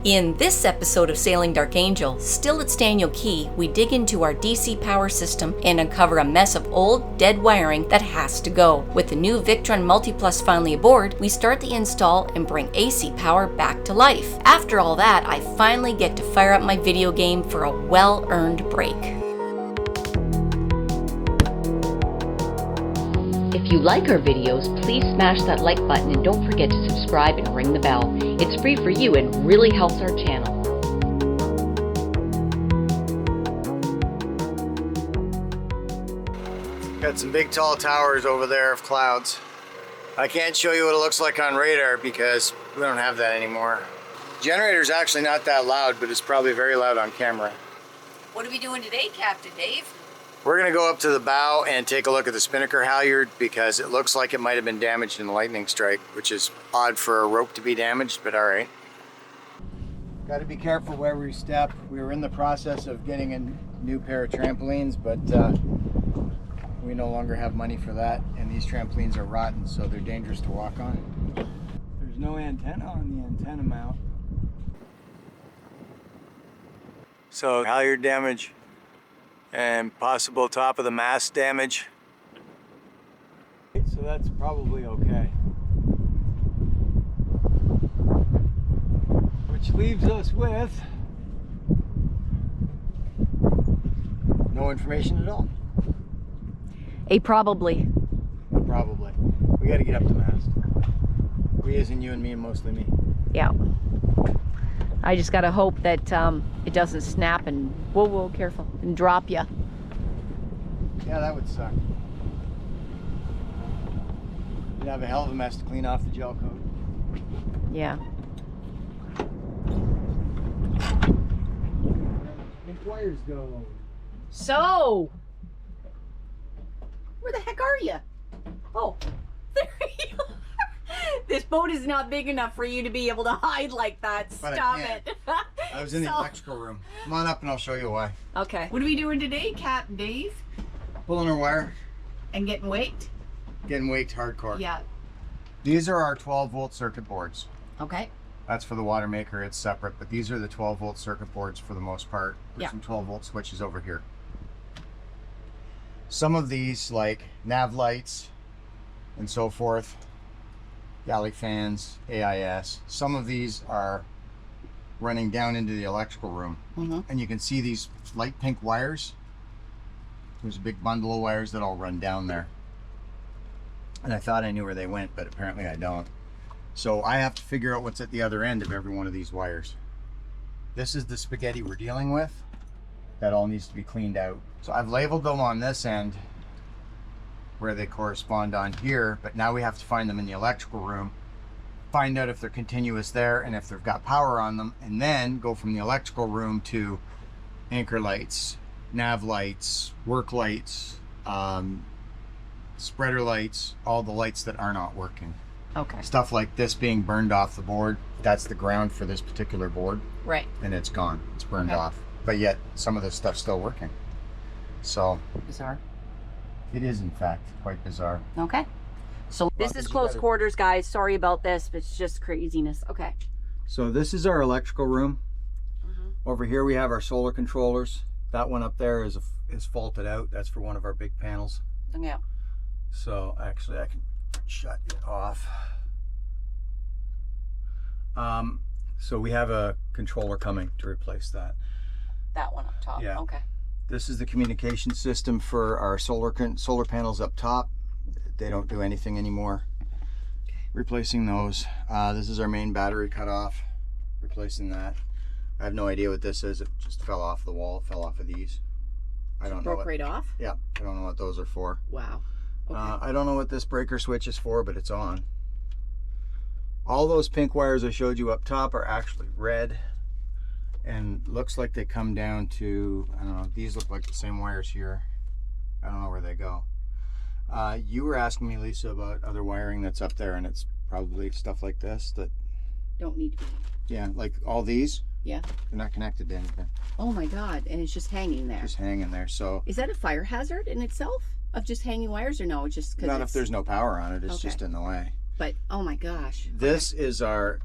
In this episode of Sailing Dark Angel, still at Staniel Cay, we dig into our DC power system and uncover a mess of old, dead wiring that has to go. With the new Victron Multiplus finally aboard, we start the install and bring AC power back to life. After all that, I finally get to fire up my video game for a well-earned break. If you like our videos, please smash that like button and don't forget to subscribe and ring the bell. It's free for you and really helps our channel. Got some big tall towers over there of clouds. I can't show you what it looks like on radar because we don't have that anymore. Generator's actually not that loud, but it's probably very loud on camera. What are we doing today, Captain Dave? We're gonna go up to the bow and take a look at the spinnaker halyard because it looks like it might have been damaged in the lightning strike, which is odd for a rope to be damaged, but all right. Got to be careful where we step. We were in the process of getting a new pair of trampolines, but we no longer have money for that, and these trampolines are rotten, so they're dangerous to walk on. There's no antenna on the antenna mount. So halyard damage and possible top of the mast damage. So that's probably okay. Which leaves us with no information at all. A probably. Probably. We got to get up the mast. We as in you and me, and mostly me. Yeah. I just gotta hope that it doesn't snap and whoa, careful, and drop you. Yeah, that would suck. You'd have a hell of a mess to clean off the gel coat. Yeah. Make wires go. So, where the heck are you? Oh, there you are. This boat is not big enough for you to be able to hide like that. But Stop I can't. it. I was in the electrical room. Come on up and I'll show you why. Okay. What are we doing today, Captain Dave? Pulling our wire, And getting waked? getting waked hardcore. Yeah. These are our 12-volt circuit boards. Okay. That's for the water maker, it's separate, but these are the 12-volt circuit boards for the most part. There's Yeah. some 12-volt switches over here. Some of these, like nav lights and so forth, galley fans, AIS, some of these are running down into the electrical room. And you can see these light pink wires. There's a big bundle of wires that all run down there. And I thought I knew where they went, but apparently I don't. So I have to figure out what's at the other end of every one of these wires. This is the spaghetti we're dealing with. That all needs to be cleaned out. So I've labeled them on this end where they correspond on here, but now we have to find them in the electrical room, find out if they're continuous there and if they've got power on them, and then go from the electrical room to anchor lights, nav lights, work lights, spreader lights, all the lights that are not working. Okay. Stuff like this being burned off the board, that's the ground for this particular board. Right. And it's gone, it's burned Okay. off. But yet some of this stuff's still working. So Bizarre. it is in fact quite bizarre. Okay. So this is close quarters, guys. Sorry about this, but it's just craziness. Okay. So this is our electrical room. Over here we have our solar controllers. That one up there is faulted out. That's for one of our big panels. Yeah. So actually I can shut it off. So we have a controller coming to replace that. That one up top. Yeah. Okay. This is the communication system for our solar panels up top. They don't do anything anymore. Okay. Replacing those. This is our main battery cutoff. Replacing that. I have no idea what this is. It just fell off the wall. It fell off of these. I don't know. Broke right off? Yeah, I don't know what those are for. Wow. Okay. I don't know what this breaker switch is for, but it's on. All those pink wires I showed you up top are actually red, and looks like they come down to, I don't know, these look like the same wires here. I don't know where they go. You were asking me, Lisa, about other wiring that's up there, and it's probably stuff like this that Don't need to be. Yeah, like all these. Yeah. They're not connected to anything. Oh my God. And it's just hanging there. Just hanging there. So Is that a fire hazard in itself of just hanging wires, or no? It's just because not if there's no power on it. It's Okay. just in the way. But oh my gosh. This is our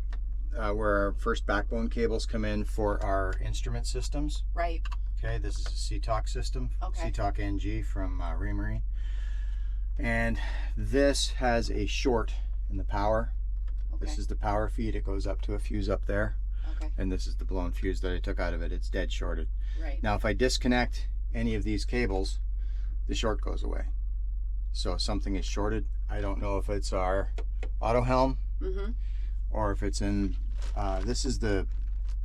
where our first backbone cables come in for our instrument systems. Right. Okay, this is a CTOC system, Okay. CTOC NG from Reamery. And this has a short in the power. Okay. This is the power feed. It goes up to a fuse up there. Okay. And this is the blown fuse that I took out of it. It's dead shorted. Right. Now, if I disconnect any of these cables, the short goes away. So if something is shorted, I don't know if it's our auto helm or if it's in, this is the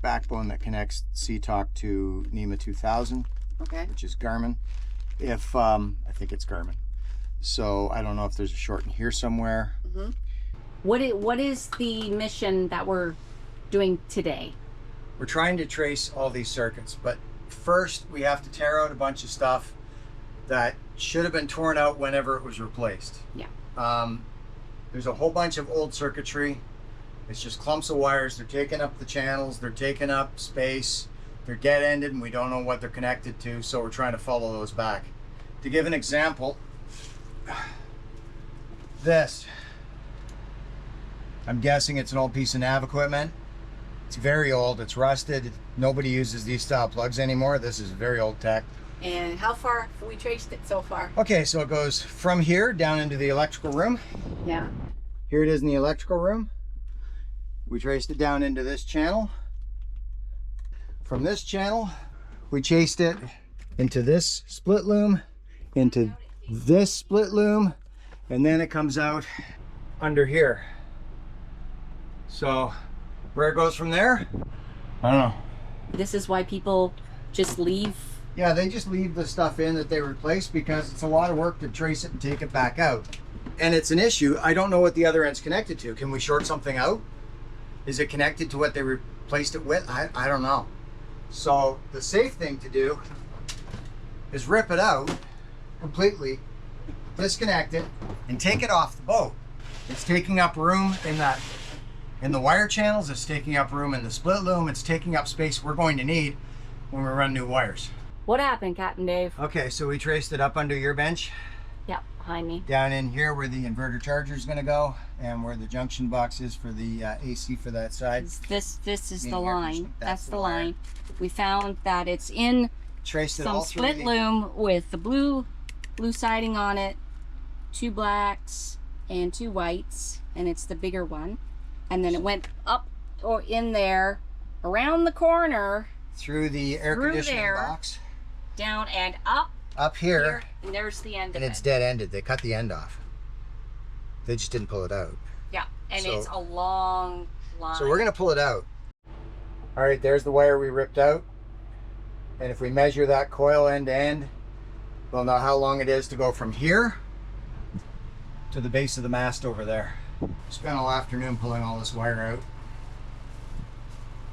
backbone that connects CTOC to NEMA 2000, Okay. which is Garmin. If, I think it's Garmin. So I don't know if there's a short in here somewhere. What is the mission that we're doing today? We're trying to trace all these circuits, but first we have to tear out a bunch of stuff that should have been torn out whenever it was replaced. Yeah. There's a whole bunch of old circuitry. It's just clumps of wires. They're taking up the channels. They're taking up space. They're dead-ended and we don't know what they're connected to, so we're trying to follow those back. To give an example, this, I'm guessing it's an old piece of nav equipment. It's very old, it's rusted. Nobody uses these style plugs anymore. This is very old tech. And how far have we traced it so far? Okay, so it goes from here down into the electrical room. Yeah. Here it is in the electrical room. We traced it down into this channel. From this channel, we chased it into this split loom, into this split loom, and then it comes out under here. So where it goes from there, I don't know. This is why people just leave. Yeah, they just leave the stuff in that they replaced because it's a lot of work to trace it and take it back out. And it's an issue. I don't know what the other end's connected to. Can we short something out? Is it connected to what they replaced it with? I don't know. So the safe thing to do is rip it out completely, disconnect it, and take it off the boat. It's taking up room in the wire channels, it's taking up room in the split loom, it's taking up space we're going to need when we run new wires. What happened, Captain Dave? Okay, so we traced it up under your bench, Yep, behind me. down in here where the inverter charger is going to go, and where the junction box is for the AC for that side. This is Meaning the air line. conditioning. That's the wire. line. We found that it's in Traced it some all through split the, loom with the blue siding on it, 2 blacks and 2 whites, and it's the bigger one. And then it went up or in there, around the corner, through the air through conditioning there. box, down and up here, and there's the end and of it's it. dead ended. They cut the end off. They just didn't pull it out. Yeah, and So- it's a long line. So we're gonna pull it out. All right, there's the wire we ripped out. And if we measure that coil end to end, we'll know how long it is to go from here to the base of the mast over there. Spent all afternoon pulling all this wire out.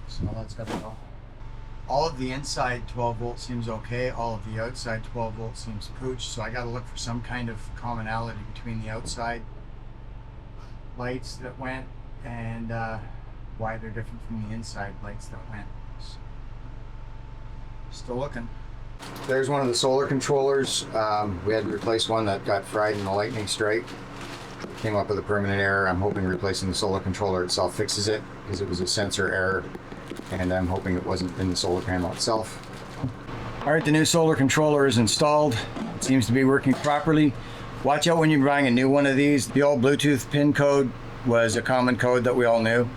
So that's gotta go. All of the inside 12 volt seems okay. All of the outside 12 volt seems pooch. So I gotta look for some kind of commonality between the outside lights that went and why they're different from the inside lights that went. So, still looking. There's one of the solar controllers. We had to replace one that got fried in the lightning strike. Came up with a permanent error. I'm hoping replacing the solar controller itself fixes it because it was a sensor error, and I'm hoping it wasn't in the solar panel itself. All right, the new solar controller is installed. It seems to be working properly. Watch out when you're buying a new one of these. The old Bluetooth pin code was a common code that we all knew.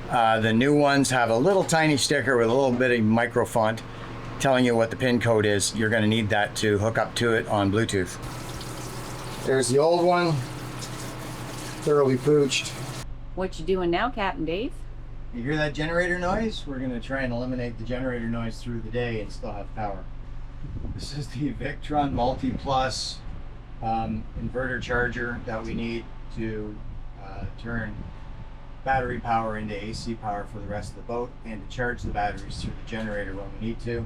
The new ones have a little tiny sticker with a little bit of micro font telling you what the pin code is. You're going to need that to hook up to it on Bluetooth. There's the old one, thoroughly pooched. What you doing now, Captain Dave? You hear that generator noise? We're going to try and eliminate the generator noise through the day and still have power. This is the Victron Multiplus inverter charger that we need to turn battery power into AC power for the rest of the boat and to charge the batteries through the generator when we need to.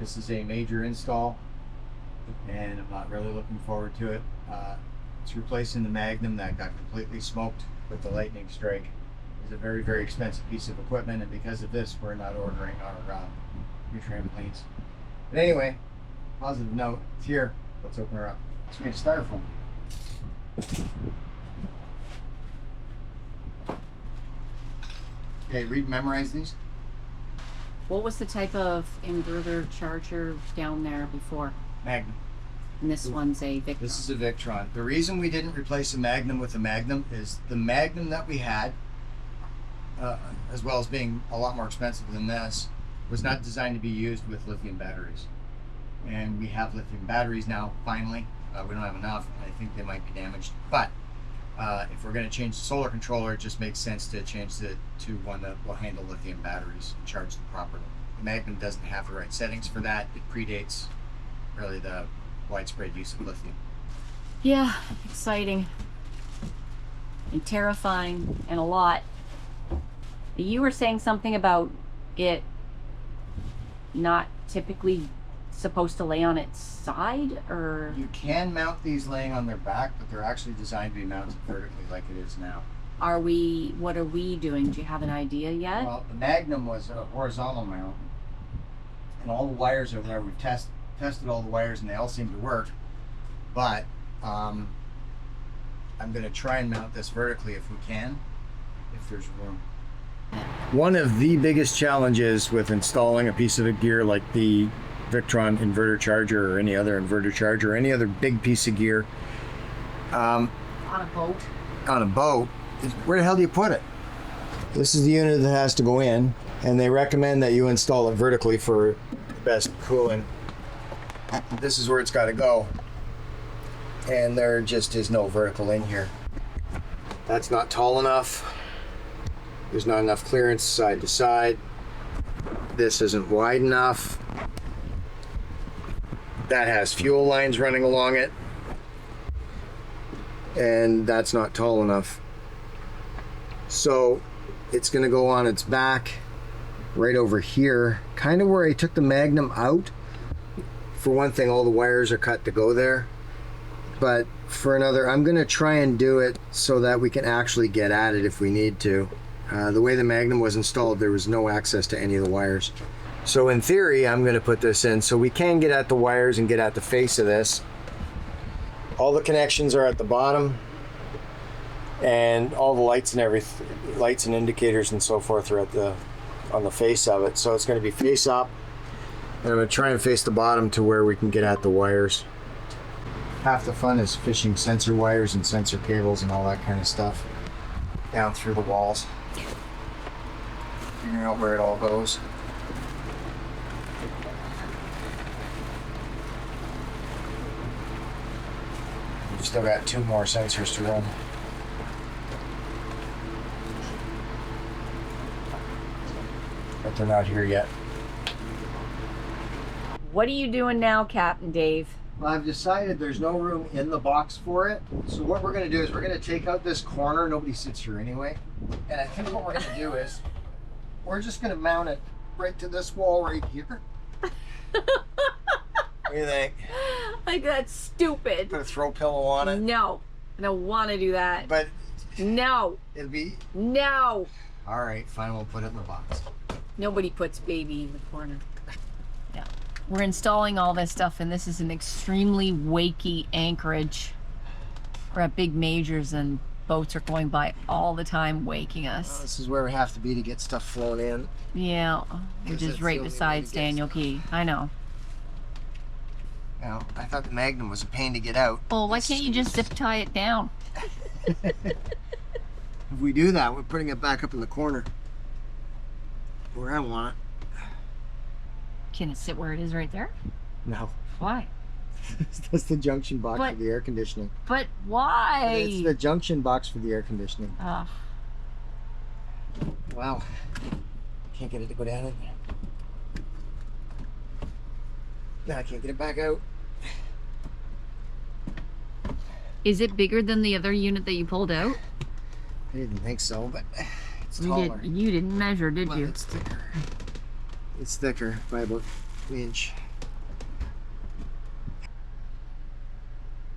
This is a major install and I'm not really looking forward to it. It's replacing the Magnum that got completely smoked with the lightning strike. It's a very, very expensive piece of equipment, and because of this, we're not ordering our new trampolines. But anyway, positive note, it's here. Let's open her up. It's made of styrofoam. Okay, read, memorize these. What was the type of inverter charger down there before? Magnum. And this one's a Victron. This is a Victron. The reason we didn't replace the Magnum with a Magnum is the Magnum that we had, as well as being a lot more expensive than this, was not designed to be used with lithium batteries. And we have lithium batteries now, finally. We don't have enough. I think they might be damaged. But if we're going to change the solar controller, it just makes sense to change it to one that will handle lithium batteries and charge them properly. The Magnum doesn't have the right settings for that. It predates really the widespread use of lithium. Yeah, exciting and terrifying and a lot. You were saying something about it not typically supposed to lay on its side, or? You can mount these laying on their back, but they're actually designed to be mounted vertically like it is now. What are we doing? Do you have an idea yet? Well, the Magnum was a horizontal mount, and all the wires are there. We've tested all the wires and they all seem to work, but I'm going to try and mount this vertically if we can, if there's room. One of the biggest challenges with installing a piece of gear like the Victron inverter charger or any other inverter charger or any other big piece of gear On a boat is where the hell do you put it? This is the unit that has to go in, and they recommend that you install it vertically for the best cooling. This is where it's got to go, and there just is no vertical in here. That's not tall enough. There's not enough clearance side to side. This isn't wide enough. That has fuel lines running along it, and that's not tall enough. So it's going to go on its back right over here, kind of where I took the Magnum out. For one thing, all the wires are cut to go there, but for another, I'm going to try and do it so that we can actually get at it if we need to. The way the Magnum was installed, there was no access to any of the wires. So in theory, I'm going to put this in so we can get at the wires and get at the face of this. All the connections are at the bottom, and all the lights and lights and indicators and so forth are on the face of it. So it's going to be face up, and I'm going to try and face the bottom to where we can get at the wires. Half the fun is fishing sensor wires and sensor cables and all that kind of stuff down through the walls, figuring out where it all goes. We've still got 2 more sensors to run. But they're not here yet. What are you doing now, Captain Dave? Well, I've decided there's no room in the box for it. So what we're going to do is we're going to take out this corner. Nobody sits here anyway. And I think what we're going to do is we're just going to mount it right to this wall right here. What do you think? Like, that's stupid. Put a throw pillow on it. No, I don't want to do that. But no. it'll be... No. All right, fine. We'll put it in the box. Nobody puts baby in the corner. Yeah. We're installing all this stuff, and this is an extremely wakey anchorage. We're at big majors, and boats are going by all the time, waking us. This is where we have to be to get stuff flown in. Yeah, which is right beside Staniel Cay. I know. Now, I thought the Magnum was a pain to get out. Well, why can't you just zip tie it down? If we do that, we're putting it back up in the corner where I want it. Can it sit where it is right there? No. Why? That's the junction box for the air conditioning. But why? It's the junction box for the air conditioning. Ugh. Wow. Can't get it to go down in there. Now I can't get it back out. Is it bigger than the other unit that you pulled out? I didn't think so, but it's taller. You didn't measure, did Well, you? it's thicker. It's thicker by about an inch.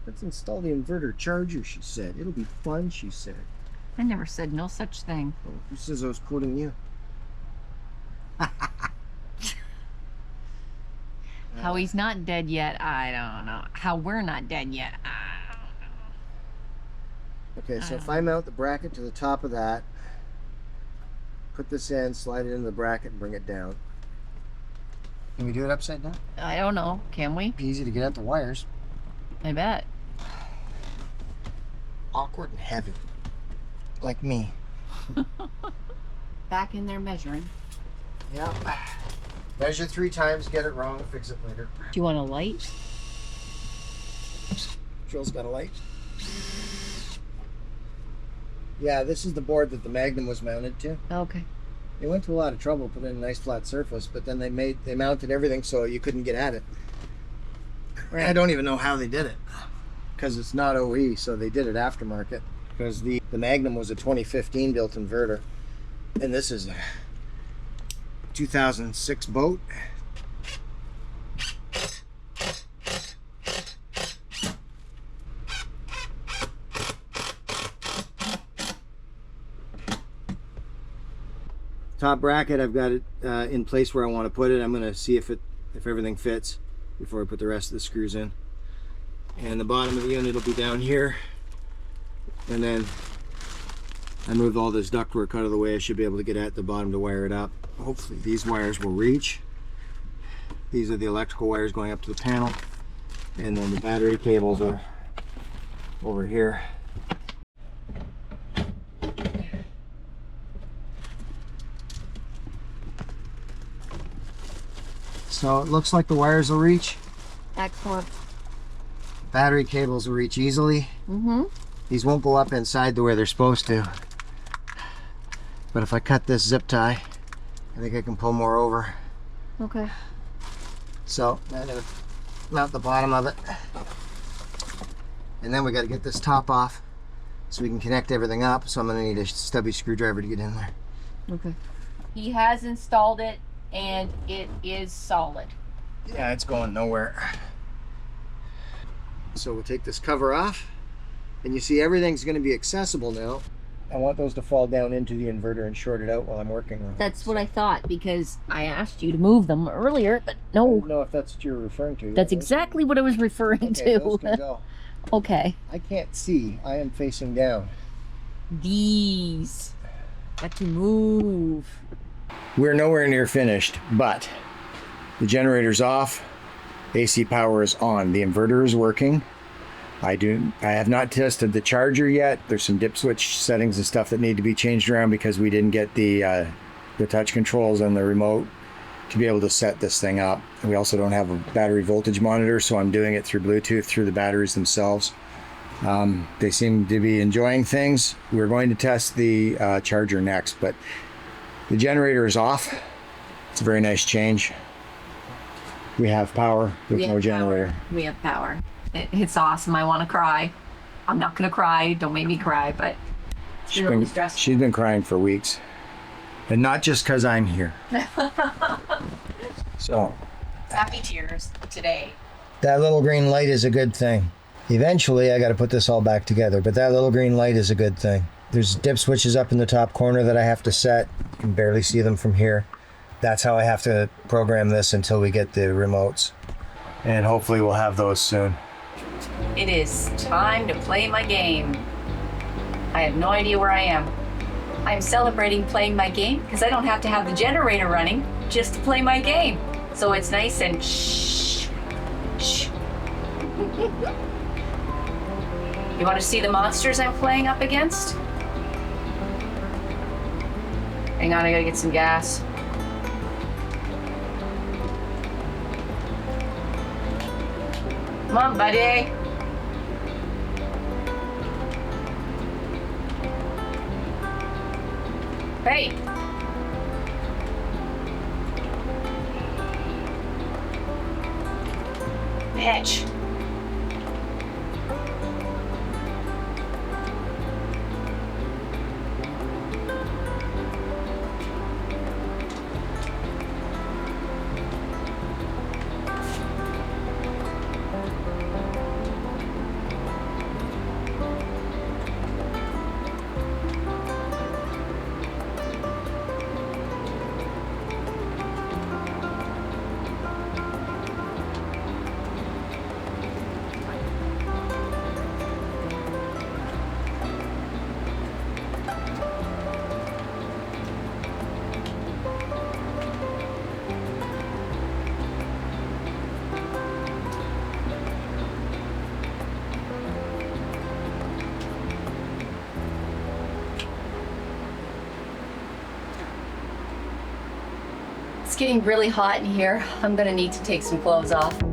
Let's install the inverter charger, she said. It'll be fun, she said. I never said no such thing. Oh, who says I was quoting you? How he's not dead yet, I don't know. How we're not dead yet, I don't know. Okay, so if I mount the bracket to the top of that, put this in, slide it into the bracket, and bring it down. Can we do it upside down? I don't know. Can we? Easy to get at the wires. I bet. Awkward and heavy. Like me. Back in there measuring. Yep. Measure 3 times, get it wrong, fix it later. Do you want a light? Joel's got a light. Yeah, this is the board that the Magnum was mounted to. Okay. They went to a lot of trouble putting in a nice flat surface, but then they mounted everything so you couldn't get at it. Right. I don't even know how they did it, because it's not OE, so they did it aftermarket. Because the Magnum was a 2015 built inverter, and this is a 2006 boat. Top bracket, I've got it in place where I want to put it. I'm going to see if everything fits before I put the rest of the screws in. And the bottom of the unit will be down here. And then I moved all this ductwork out of the way. I should be able to get at the bottom to wire it up. Hopefully these wires will reach. These are the electrical wires going up to the panel. And then the battery cables are over here. So it looks like the wires will reach. Excellent. Battery cables will reach easily. Mm-hmm. These won't go up inside the way they're supposed to. But if I cut this zip tie, I think I can pull more over. Okay. So I'm gonna mount the bottom of it. And then we got to get this top off so we can connect everything up. So I'm gonna need a stubby screwdriver to get in there. Okay. He has installed it and it is solid. Yeah, it's going nowhere. So we'll take this cover off, and you see everything's going to be accessible now. I want those to fall down into the inverter and short it out while I'm working on it. That's what I thought, because I asked you to move them earlier, but I no. don't know if that's what you're referring to. That's exactly what I was referring Okay, those to. can go. Okay. I can't see. I am facing down. These got to move. We're nowhere near finished, but the generator's off. AC power is on. The inverter is working. I have not tested the charger yet. There's some dip switch settings and stuff that need to be changed around because we didn't get the touch controls and the remote to be able to set this thing up. We also don't have a battery voltage monitor, so I'm doing it through Bluetooth through the batteries themselves. They seem to be enjoying things. We're going to test the charger next, but the generator is off. It's a very nice change. We have power with no generator. We have power. It's awesome. I want to cry. I'm not going to cry. Don't make me cry, but it's really stressful. She's been crying for weeks. And not just because I'm here. So. Happy tears today. That little green light is a good thing. Eventually, I got to put this all back together, but that little green light is a good thing. There's dip switches up in the top corner that I have to set. You can barely see them from here. That's how I have to program this until we get the remotes. And hopefully we'll have those soon. It is time to play my game. I have no idea where I am. I'm celebrating playing my game because I don't have to have the generator running just to play my game. So it's nice and shh. You want to see the monsters I'm playing up against? Hang on, I gotta get some gas. Come on, buddy. Hey. Bitch. getting really hot in here. I'm gonna need to take some clothes off.